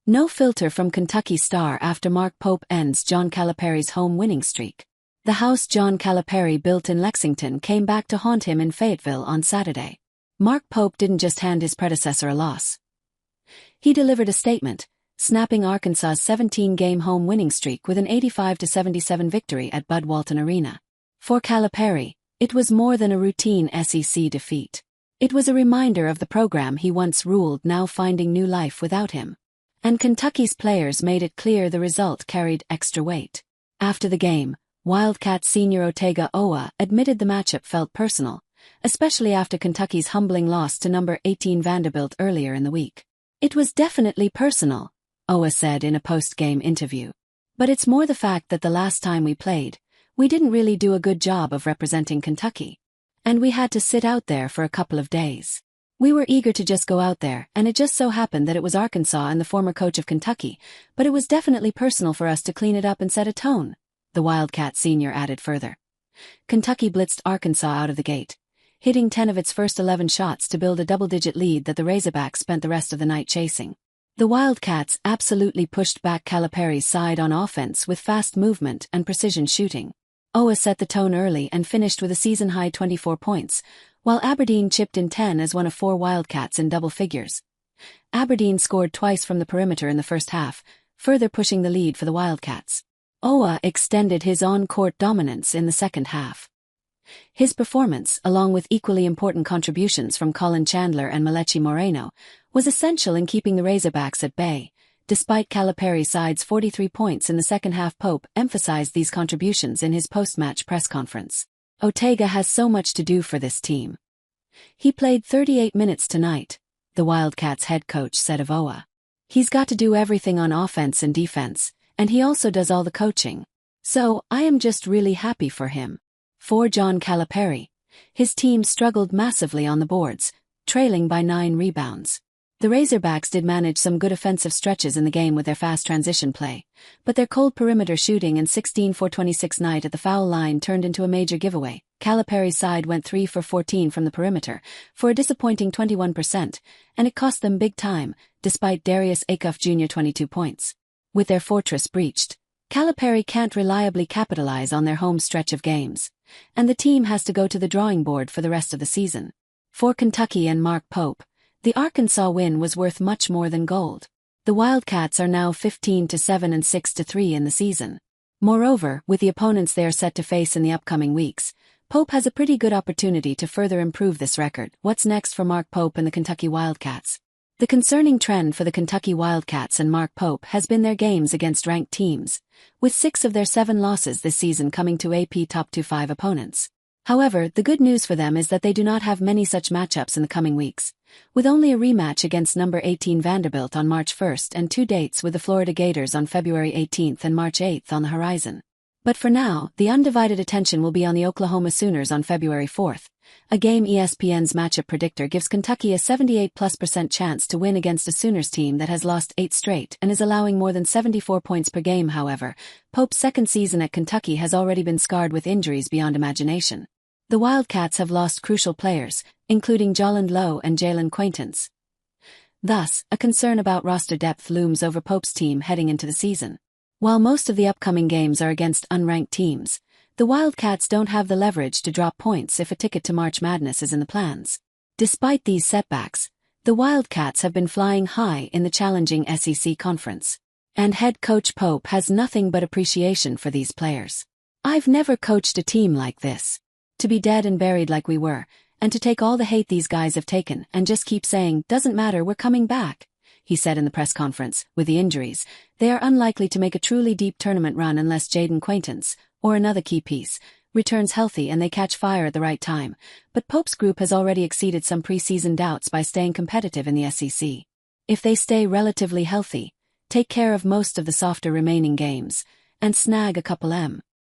No filter from Kentucky star after Mark Pope ends John Calipari's home winning streak. The house John Calipari built in Lexington came back to haunt him in Fayetteville on Saturday. Mark Pope didn't just hand his predecessor a loss. He delivered a statement, snapping Arkansas's 17-game home winning streak with an 85-77 victory at Bud Walton Arena. For Calipari, it was more than a routine SEC defeat. It was a reminder of the program he once ruled now finding new life without him. And Kentucky's players made it clear the result carried extra weight. After the game, Wildcats senior Otega Owa admitted the matchup felt personal, especially after Kentucky's humbling loss to number 18 Vanderbilt earlier in the week. "It was definitely personal," Owa said in a post-game interview. "But it's more the fact that the last time we played, we didn't really do a good job of representing Kentucky. And we had to sit out there for a couple of days. We were eager to just go out there, and it just so happened that it was Arkansas and the former coach of Kentucky, but it was definitely personal for us to clean it up and set a tone," the Wildcat senior added further. Kentucky blitzed Arkansas out of the gate, hitting 10 of its first 11 shots to build a double-digit lead that the Razorbacks spent the rest of the night chasing. The Wildcats absolutely pushed back Calipari's side on offense with fast movement and precision shooting. Owa set the tone early and finished with a season-high 24 points, while Aberdeen chipped in 10 as one of 4 Wildcats in double figures. Aberdeen scored twice from the perimeter in the first half, further pushing the lead for the Wildcats. Owa extended his on-court dominance in the second half. His performance, along with equally important contributions from Colin Chandler and Melechi Moreno, was essential in keeping the Razorbacks at bay. Despite Calipari's side's 43 points in the second half, Pope emphasized these contributions in his post-match press conference. "Otega has so much to do for this team. He played 38 minutes tonight," the Wildcats head coach said of Owa. "He's got to do everything on offense and defense, and he also does all the coaching. So, I am just really happy for him." For John Calipari, his team struggled massively on the boards, trailing by 9 rebounds. The Razorbacks did manage some good offensive stretches in the game with their fast transition play, but their cold perimeter shooting and 16-for-26 night at the foul line turned into a major giveaway. Calipari's side went 3 for 14 from the perimeter, for a disappointing 21%, and it cost them big time, despite Darius Acuff Jr. 22 points. With their fortress breached, Calipari can't reliably capitalize on their home stretch of games, and the team has to go to the drawing board for the rest of the season. For Kentucky and Mark Pope, the Arkansas win was worth much more than gold. The Wildcats are now 15-7 and 6-3 in the season. Moreover, with the opponents they are set to face in the upcoming weeks, Pope has a pretty good opportunity to further improve this record. What's next for Mark Pope and the Kentucky Wildcats? The concerning trend for the Kentucky Wildcats and Mark Pope has been their games against ranked teams, with 6 of their 7 losses this season coming to AP top 25 opponents. However, the good news for them is that they do not have many such matchups in the coming weeks, with only a rematch against number 18 Vanderbilt on March 1st and 2 dates with the Florida Gators on February 18th and March 8th on the horizon. But for now, the undivided attention will be on the Oklahoma Sooners on February 4th, a game ESPN's matchup predictor gives Kentucky a 78+% chance to win against a Sooners team that has lost 8 straight and is allowing more than 74 points per game. However, Pope's second season at Kentucky has already been scarred with injuries beyond imagination. The Wildcats have lost crucial players, including Jolland Lowe and Jalen Quaintance. Thus, a concern about roster depth looms over Pope's team heading into the season. While most of the upcoming games are against unranked teams, the Wildcats don't have the leverage to drop points if a ticket to March Madness is in the plans. Despite these setbacks, the Wildcats have been flying high in the challenging SEC conference. And head coach Pope has nothing but appreciation for these players. "I've never coached a team like this. To be dead and buried like we were, and to take all the hate these guys have taken and just keep saying, 'Doesn't matter, we're coming back,'" he said in the press conference. With the injuries, they are unlikely to make a truly deep tournament run unless Jaden Quaintance, or another key piece, returns healthy and they catch fire at the right time. But Pope's group has already exceeded some preseason doubts by staying competitive in the SEC. If they stay relatively healthy, take care of most of the softer remaining games, and snag a couple